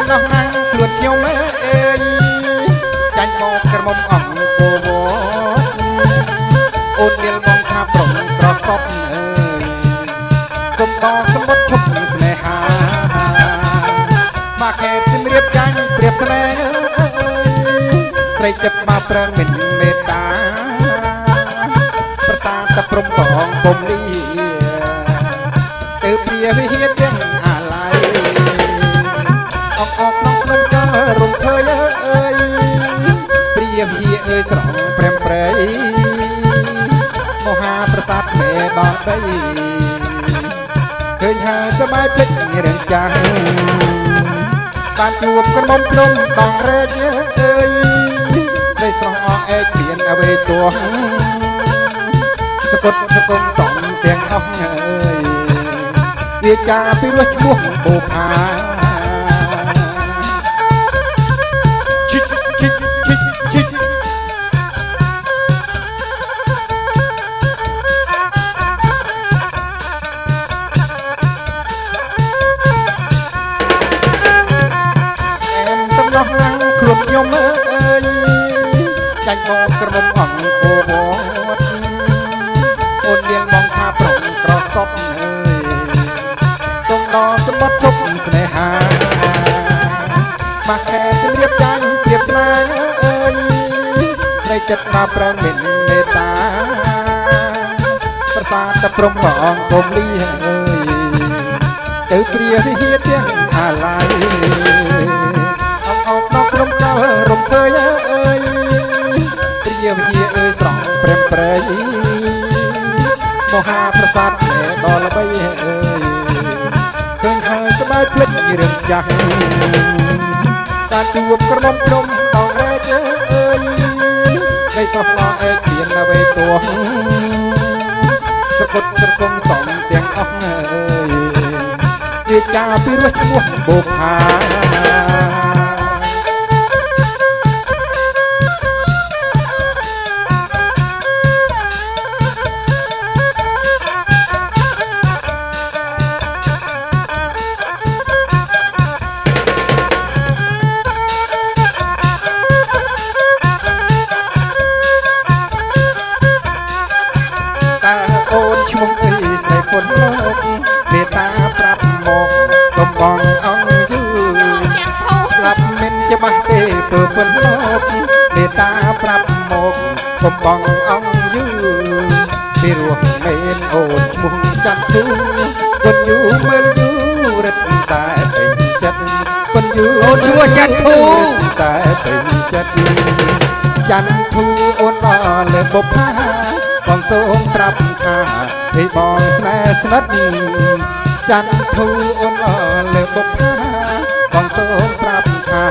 សំណោះណាំងខ្លួនខ្ញុំអើយចាញ់មកក្រមុំអង្គគោវអូនមានបងថាប្រុងក្រកប់អើយកុំតសម្បត្តិឈប់ស្នេហាមកខែជំរាបចាញ់ព្រៀបថ្លែងត្រីចិត្តមកប្រឹងមិនមេត្តាប្រតាតព្រំបងពុំលីទៅព្រាវិហារទាំងអាឡ័យអកក្នុងក្នុងចលរំភើយអើយព្រាវិហារអើយត្រង់ព្រមព្រៃមហាប្រតាតមេដល់ដីឃើញហើយសបាយភ្លេចរឿងចាស់បានជួបកំមុំភ្នំដងរែកអើយដីស្រស់អស់ឯកពៀនអ្វីទួសពុតសគុំតំទាំងអស់អើយវាចាពីរោះឈ្មោះបូផាឈិចឈិចឈិចឈិចនោះណាំងខ្លួនខ្ញុំអើយចាញ់មកក្រមុំអង្គគោវអូនមានបងថាប្រុងក្រកប់អើយទុំដល់សម្បត្តិជប់ស្នេហាមកខែជំរាបចាញ់ព្រៀបថ្លែងអើយនៃចិត្តមកប្រឹងមិនមេត្តាប្រសាទព្រំបងពុំលីអើយទៅព្រាវិហារទាំងអាឡ័យរំចលរំភើយអើយព្រាវិហារអើយស្រង់ព្រមព្រៃមហាប្រសាទមេដល់ល្បីអើយឃើញហើយសបាយភ្លេចរឿងចាស់ការជួបក្រមុំភ្នំដងរែកអើយដីស្រស់ឡអែកមានអ្វីទួសពុតសង្គមសំទាំងអស់អើយវាចាពីរោះឈ្មោះបូផាអូនឈ្មោះពីស្រីពុនលោកមេតាប្រាប់មកកំបងអង្គយូស្លាប់មិនច្បាស់ទេពើពុនលោកមេតាប្រាប់មកកំបងអង្គយូពីរស់មែនអូនឈ្មោះច័ន្ទធូពុនយូមើលយូរឹតតែពេញចិត្តពុនយូអូនឈ្មោះច័ន្ទធូតែពេញចិត្តច័ន្ទធូអូនដល់លើបុប្ផាបងសូមប្រាប់ថាឲ្យបងស្នេហ៍ស្និទ្ធច័ន្ទធូអូនលើបុប្ផាបងសូមប្រាប់ថា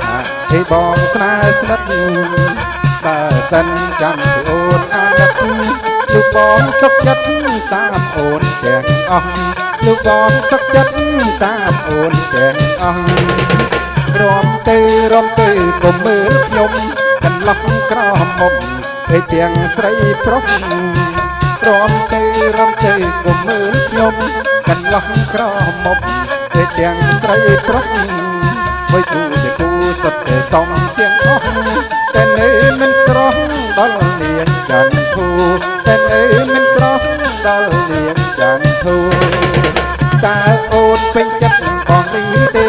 ឲ្យបងស្នេហ៍ស្និទ្ធបើសិនច័ន្ទអូនអាណិតលោកបងសុខចិត្តតាមអូនទាំងអស់លោកបងសុខចិត្តតាមអូនទាំងអស់រំទៅកុំមើលខ្ញុំកន្លងក្រមុំឯទាំងស្រីប្រុសរំទៅកុំមើលខ្ញុំកន្លងក្រមុំឯទាំងស្រីប្រុសមួយគូជាគូសុទ្ធតែសំទាំងអស់តែនៅមិនស្រស់ដល់នាងច័ន្ទធូតែនៅមិនស្រស់ដល់នាងច័ន្ទធូតើអូនពេញចិត្តបងរីទេ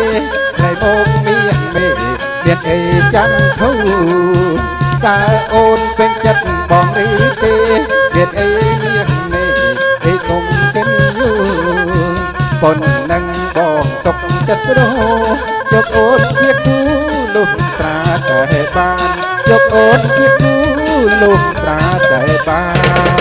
ในមកមានមេមានអីច័ន្ទធូតើអូនពេញចិត្តបងរីទេមានអីមានមេអីគុំកិនយូប៉ុននឹងបងទុកចិត្តរហូតយកអូនជាគូលុះត្រាតែបានយកអូនជាគូលុះត្រាតែបាន